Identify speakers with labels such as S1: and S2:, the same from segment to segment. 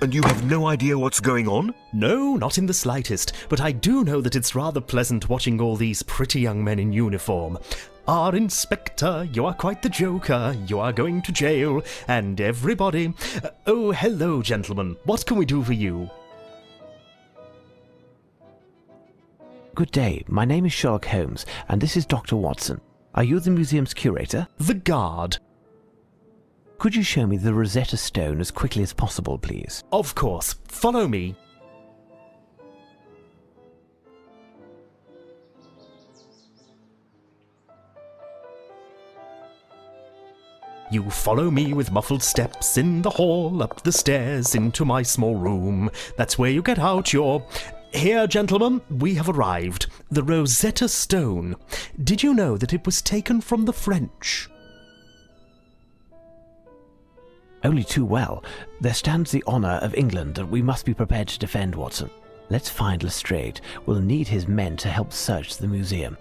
S1: And you have no idea what's going on?
S2: No, not in the slightest, but I do know that it's rather pleasant watching all these pretty young men in uniform. Our Inspector, you are quite the joker, you are going to jail, and everybody... Oh, hello, gentlemen. What can we do for you?
S3: Good day, my name is Sherlock Holmes, and this is Dr. Watson. Are you the museum's curator?
S2: The guard.
S3: Could you show me the Rosetta Stone as quickly as possible, please?
S2: Of course. Follow me. You follow me with muffled steps in the hall, up the stairs, into my small room. That's where you get out your... Here, gentlemen, we have arrived. The Rosetta Stone. Did you know that it was taken from the French?
S3: Only too well. There stands the honour of England that we must be prepared to defend, Watson. Let's find Lestrade. We'll need his men to help search the museum.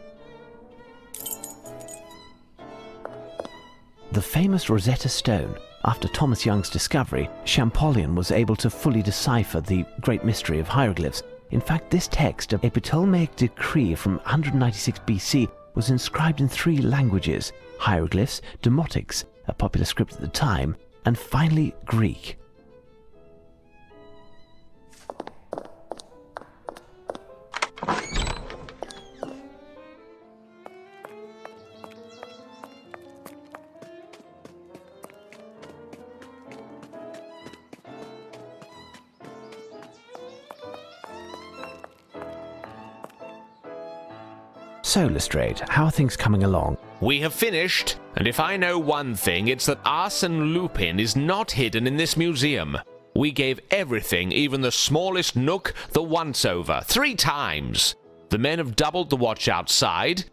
S3: The famous Rosetta Stone. After Thomas Young's discovery, Champollion was able to fully decipher the great mystery of hieroglyphs. In fact, this text, a Ptolemaic decree from 196 BC, was inscribed in 3 languages: hieroglyphs, Demotics, a popular script at the time, and finally Greek. So, Lestrade, how are things coming along?
S4: We have finished, and if I know one thing, it's that Arsène Lupin is not hidden in this museum. We gave everything, even the smallest nook, the once-over, 3 times. The men have doubled the watch outside.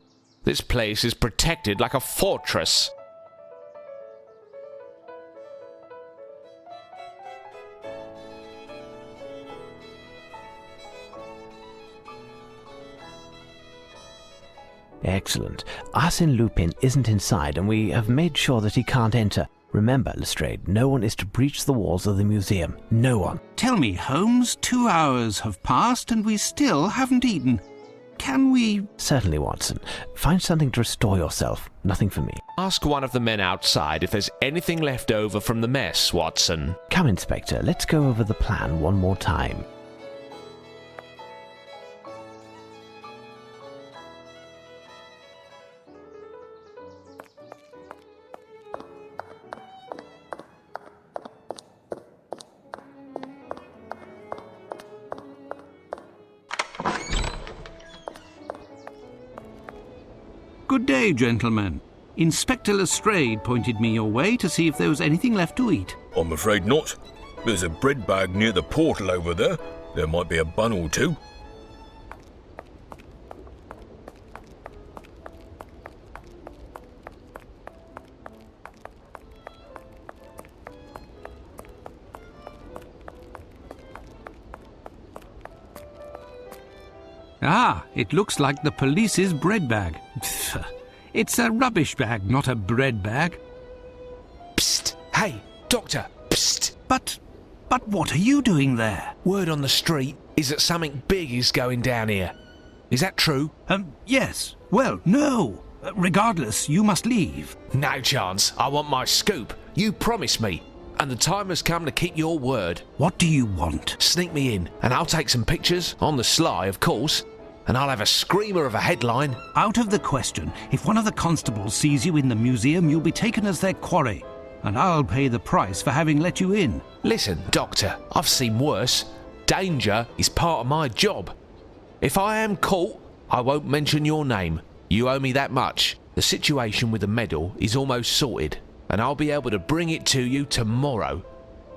S4: This place is protected like a fortress.
S3: Excellent. Arsène Lupin isn't inside, and we have made sure that he can't enter. Remember, Lestrade, no one is to breach the walls of the museum. No one.
S5: Tell me, Holmes, 2 hours have passed and we still haven't eaten. Can we...
S3: Certainly, Watson. Find something to restore yourself. Nothing for me.
S4: Ask one of the men outside if there's anything left over from the mess, Watson.
S3: Come, Inspector. Let's go over the plan one more time.
S5: Good day, gentlemen. Inspector Lestrade pointed me your way to see if there was anything left to eat.
S1: I'm afraid not. There's a bread bag near the portal over there. There might be a bun or 2.
S5: Ah, it looks like the police's bread bag. It's a rubbish bag, not a bread bag.
S4: Psst! Hey, Doctor! Psst!
S5: But what are you doing there?
S4: Word on the street is that something big is going down here. Is that true?
S5: Yes. Well, no. Regardless, you must leave.
S4: No chance. I want my scoop. You promised me. And the time has come to keep your word.
S5: What do you want?
S4: Sneak me in, and I'll take some pictures, on the sly, of course. And I'll have a screamer of a headline.
S5: Out of the question. If one of the constables sees you in the museum, you'll be taken as their quarry. And I'll pay the price for having let you in.
S4: Listen, Doctor, I've seen worse. Danger is part of my job. If I am caught, I won't mention your name. You owe me that much. The situation with the medal is almost sorted, and I'll be able to bring it to you tomorrow.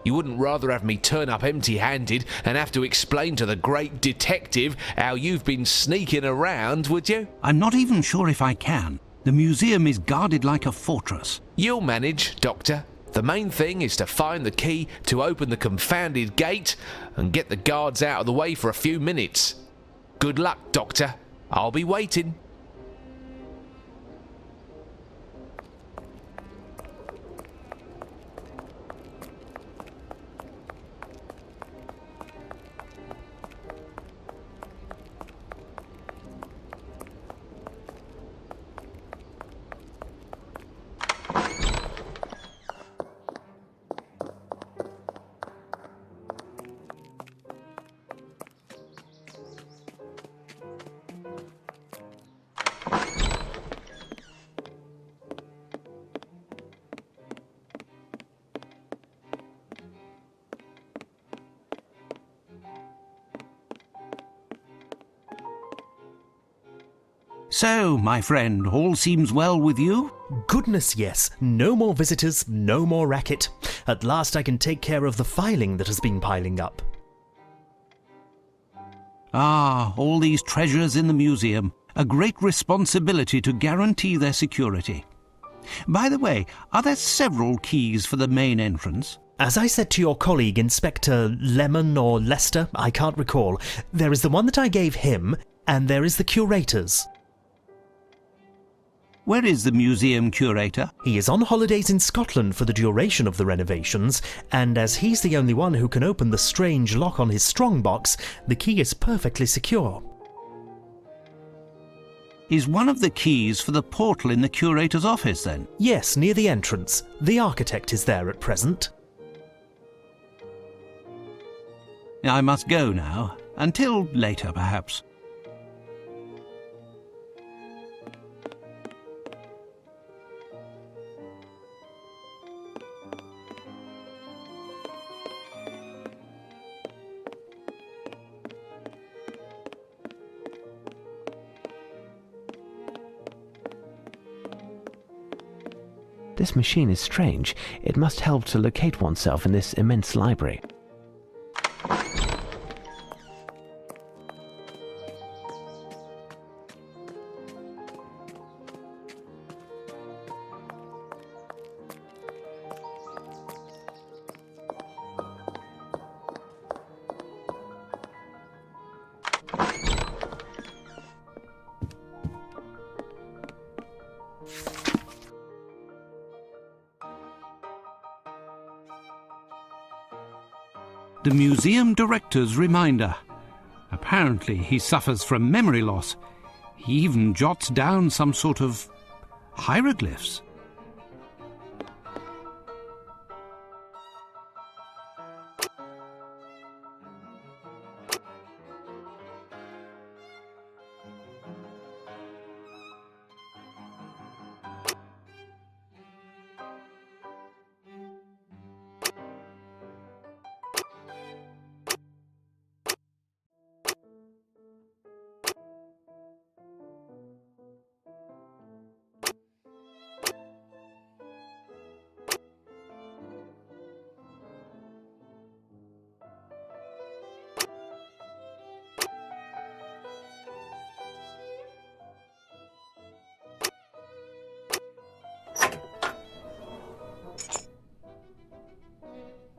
S4: You wouldn't rather have me turn up empty-handed and have to explain to the great detective how you've been sneaking around, would you?
S5: I'm not even sure if I can. The museum is guarded like a fortress.
S4: You'll manage, Doctor. The main thing is to find the key to open the confounded gate and get the guards out of the way for a few minutes. Good luck, Doctor. I'll be waiting.
S5: So, my friend, all seems well with you?
S2: Goodness, yes. No more visitors, no more racket. At last I can take care of the filing that has been piling up.
S5: Ah, all these treasures in the museum. A great responsibility to guarantee their security. By the way, are there several keys for the main entrance?
S2: As I said to your colleague, Inspector Lemon or Lester, I can't recall, there is the one that I gave him, and there is the curator's.
S5: Where is the museum curator?
S2: He is on holidays in Scotland for the duration of the renovations, and as he's the only one who can open the strange lock on his strongbox, the key is perfectly secure.
S5: Is one of the keys for the portal in the curator's office, then?
S2: Yes, near the entrance. The architect is there at present.
S5: I must go now. Until later, perhaps.
S3: This machine is strange. It must help to locate oneself in this immense library.
S5: The museum director's reminder. Apparently he suffers from memory loss. He even jots down some sort of hieroglyphs.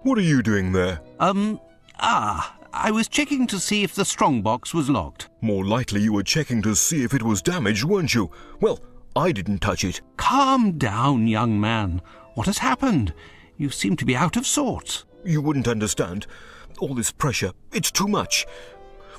S1: What are you doing there?
S5: I was checking to see if the strongbox was locked.
S1: More likely you were checking to see if it was damaged, weren't you? Well, I didn't touch it.
S5: Calm down, young man. What has happened? You seem to be out of sorts.
S1: You wouldn't understand. All this pressure, it's too much.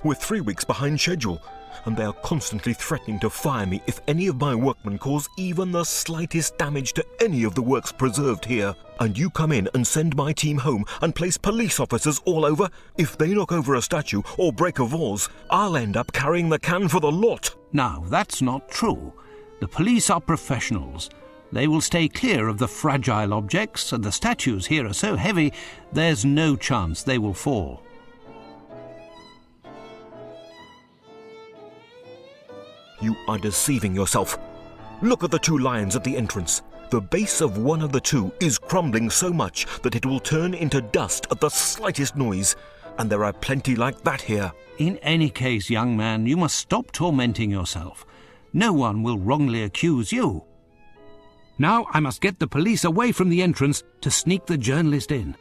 S1: We're 3 weeks behind schedule, and they are constantly threatening to fire me if any of my workmen cause even the slightest damage to any of the works preserved here. And you come in and send my team home and place police officers all over? If they knock over a statue or break a vase, I'll end up carrying the can for the lot.
S5: Now, that's not true. The police are professionals. They will stay clear of the fragile objects, and the statues here are so heavy, there's no chance they will fall.
S1: You are deceiving yourself. Look at the 2 lions at the entrance. The base of one of the 2 is crumbling so much that it will turn into dust at the slightest noise. And there are plenty like that here.
S5: In any case, young man, you must stop tormenting yourself. No one will wrongly accuse you. Now I must get the police away from the entrance to sneak the journalist in.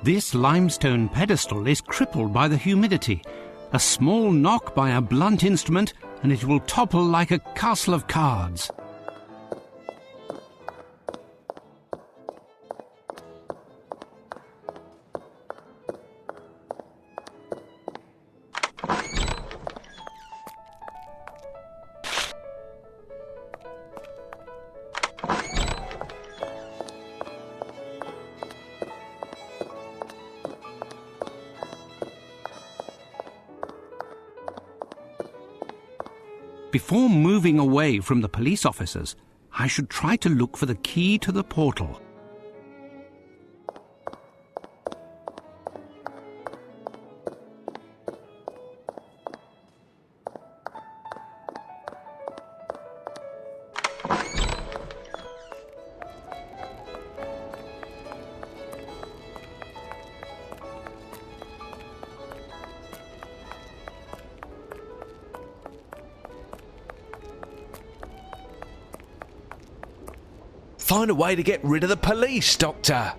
S5: This limestone pedestal is crippled by the humidity. A small knock by a blunt instrument and it will topple like a castle of cards. Before moving away from the police officers, I should try to look for the key to the portal.
S4: Find a way to get rid of the police, Doctor.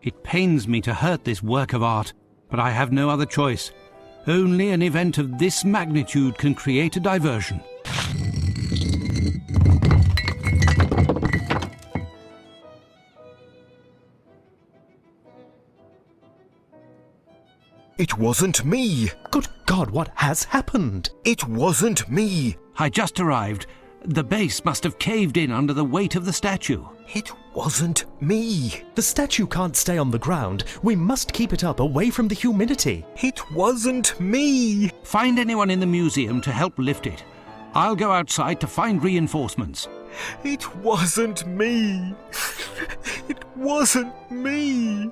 S5: It pains me to hurt this work of art, but I have no other choice. Only an event of this magnitude can create a diversion.
S1: It wasn't me!
S2: Good God, what has happened?
S1: It wasn't me!
S5: I just arrived. The base must have caved in under the weight of the statue.
S1: It wasn't me!
S2: The statue can't stay on the ground. We must keep it up away from the humidity.
S1: It wasn't me!
S5: Find anyone in the museum to help lift it. I'll go outside to find reinforcements.
S1: It wasn't me! It wasn't me!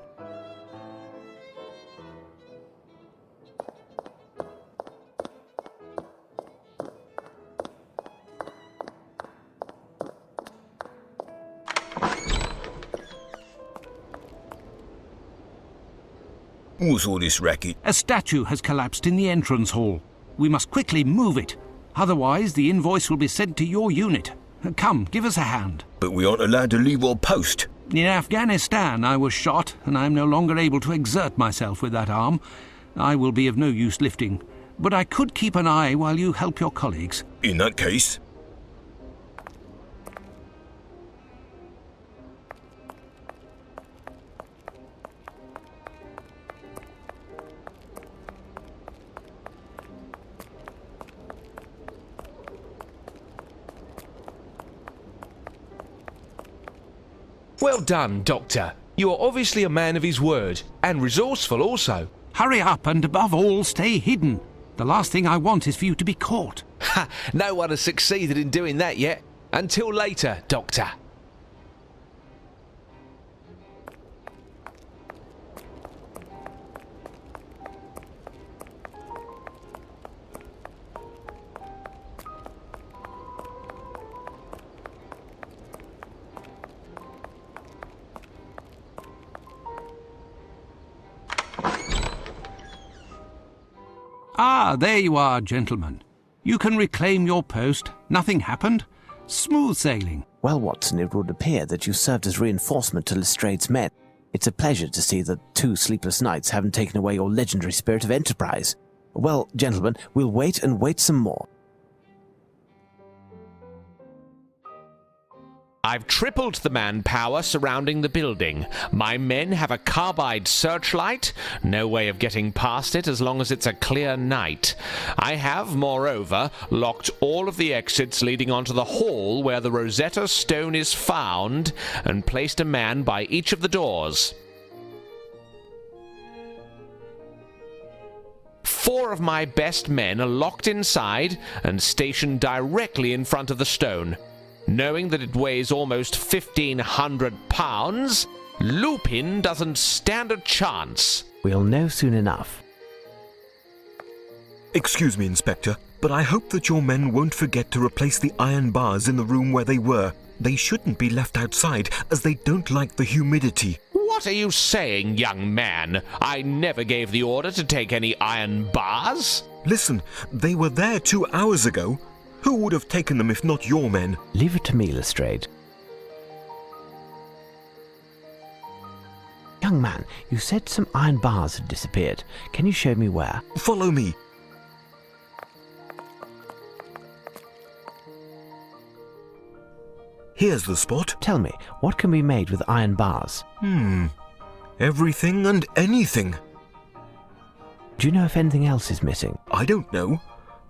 S1: What's all this racket?
S5: A statue has collapsed in the entrance hall. We must quickly move it. Otherwise, the invoice will be sent to your unit. Come, give us a hand.
S1: But we aren't allowed to leave our post.
S5: In Afghanistan, I was shot, and I am no longer able to exert myself with that arm. I will be of no use lifting. But I could keep an eye while you help your colleagues.
S1: In that case...
S4: Well done, Doctor. You are obviously a man of his word, and resourceful also.
S5: Hurry up and above all, stay hidden. The last thing I want is for you to be caught.
S4: Ha! No one has succeeded in doing that yet. Until later, Doctor.
S5: Ah, there you are, gentlemen. You can reclaim your post. Nothing happened. Smooth sailing.
S3: Well, Watson, it would appear that you served as reinforcement to Lestrade's men. It's a pleasure to see that 2 sleepless nights haven't taken away your legendary spirit of enterprise. Well, gentlemen, we'll wait and wait some more.
S4: I've tripled the manpower surrounding the building. My men have a carbide searchlight. No way of getting past it as long as it's a clear night. I have, moreover, locked all of the exits leading onto the hall where the Rosetta Stone is found and placed a man by each of the doors. 4 of my best men are locked inside and stationed directly in front of the stone. Knowing that it weighs almost 1,500 pounds, Lupin doesn't stand a chance.
S3: We'll know soon enough.
S1: Excuse me, Inspector, but I hope that your men won't forget to replace the iron bars in the room where they were. They shouldn't be left outside, as they don't like the humidity.
S4: What are you saying, young man? I never gave the order to take any iron bars.
S1: Listen, they were there 2 hours ago. Who would have taken them if not your men?
S3: Leave it to me, Lestrade. Young man, you said some iron bars had disappeared. Can you show me where?
S1: Follow me. Here's the spot.
S3: Tell me, what can be made with iron bars?
S1: Everything and anything.
S3: Do you know if anything else is missing?
S1: I don't know.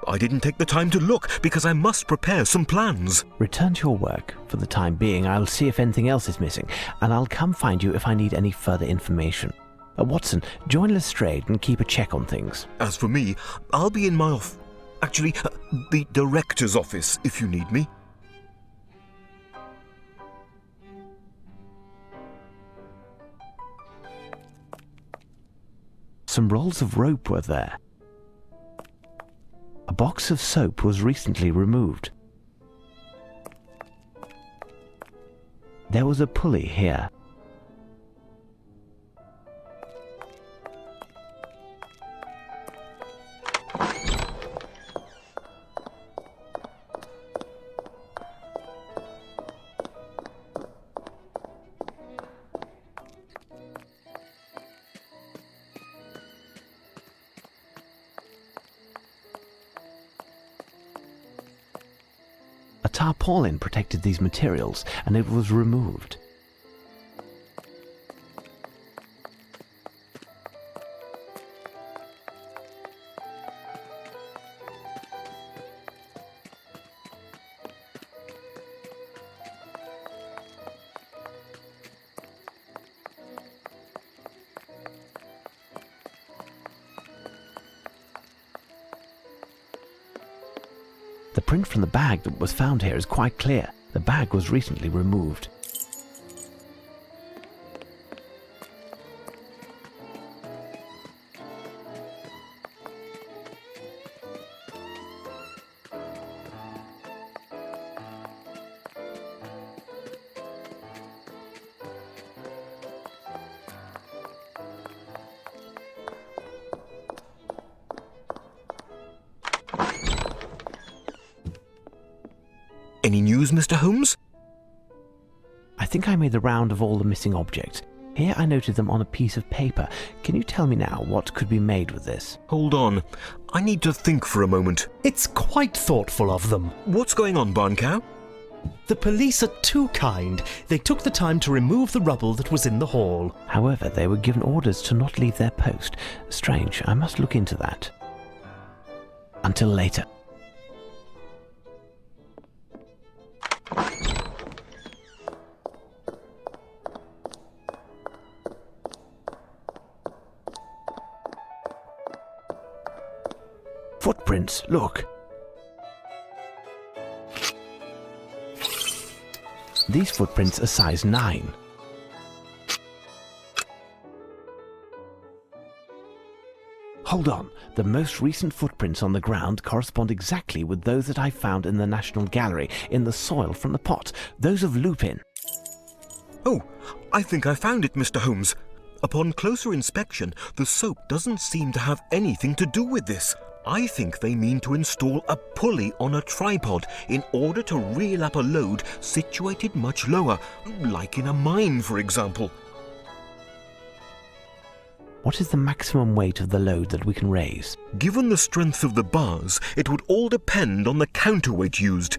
S1: I didn't take the time to look because I must prepare some plans.
S3: Return to your work. For the time being, I'll see if anything else is missing, and I'll come find you if I need any further information. Watson, join Lestrade and keep a check on things.
S1: As for me, I'll be in my the director's office if you need me.
S3: Some rolls of rope were there. A box of soap was recently removed. There was a pulley here. A tarpaulin protected these materials, and it was removed. The print from the bag that was found here is quite clear. The bag was recently removed.
S1: Any news, Mr. Holmes?
S3: I think I made the round of all the missing objects. Here I noted them on a piece of paper. Can you tell me now what could be made with this?
S1: Hold on. I need to think for a moment.
S2: It's quite thoughtful of them.
S1: What's going on, Barn Cow?
S2: The police are too kind. They took the time to remove the rubble that was in the hall.
S3: However, they were given orders to not leave their post. Strange. I must look into that. Until later. Footprints, look. These footprints are size 9. Hold on. The most recent footprints on the ground correspond exactly with those that I found in the National Gallery in the soil from the pot. Those of Lupin.
S1: Oh, I think I found it, Mr. Holmes. Upon closer inspection, the soap doesn't seem to have anything to do with this. I think they mean to install a pulley on a tripod in order to reel up a load situated much lower, like in a mine, for example.
S3: What is the maximum weight of the load that we can raise?
S1: Given the strength of the bars, it would all depend on the counterweight used.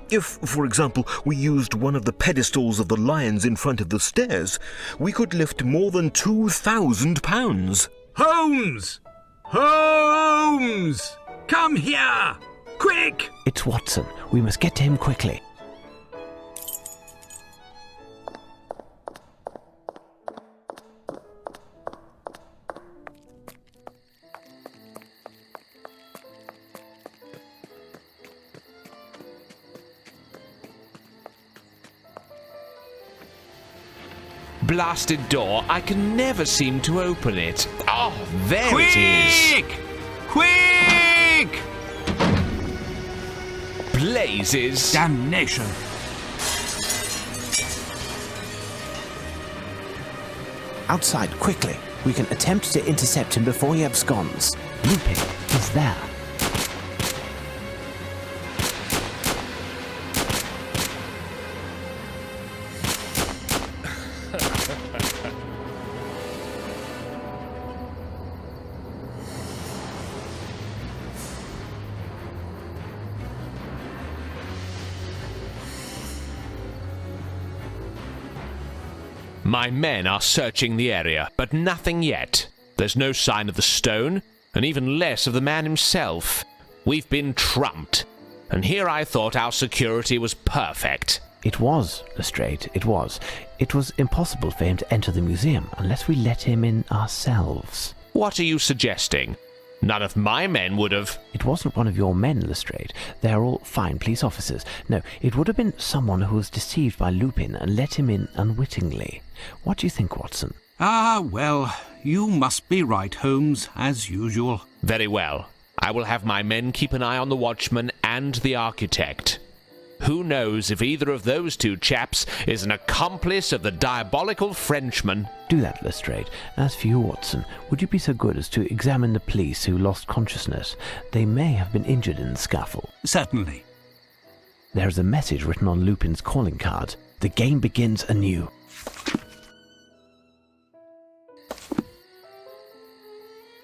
S1: If, for example, we used one of the pedestals of the lions in front of the stairs, we could lift more than 2,000 pounds.
S6: Holmes! Holmes! Come here! Quick!
S3: It's Watson. We must get to him quickly.
S4: Blasted door, I can never seem to open it. Oh, there it is.
S6: Quick!
S4: Blazes.
S5: Damnation!
S3: Outside, quickly. We can attempt to intercept him before he absconds. Lupin is there.
S4: My men are searching the area, but nothing yet. There's no sign of the stone, and even less of the man himself. We've been trumped, and here I thought our security was perfect.
S3: It was, Lestrade, it was. It was impossible for him to enter the museum unless we let him in ourselves.
S4: What are you suggesting? None of my men would have...
S3: It wasn't one of your men, Lestrade. They are all fine police officers. No, it would have been someone who was deceived by Lupin and let him in unwittingly. What do you think, Watson?
S5: Ah, well, you must be right, Holmes, as usual.
S4: Very well. I will have my men keep an eye on the watchman and the architect. Who knows if either of those two chaps is an accomplice of the diabolical Frenchman?
S3: Do that, Lestrade. As for you, Watson, would you be so good as to examine the police who lost consciousness? They may have been injured in the scuffle.
S5: Certainly.
S3: There is a message written on Lupin's calling card. The game begins anew.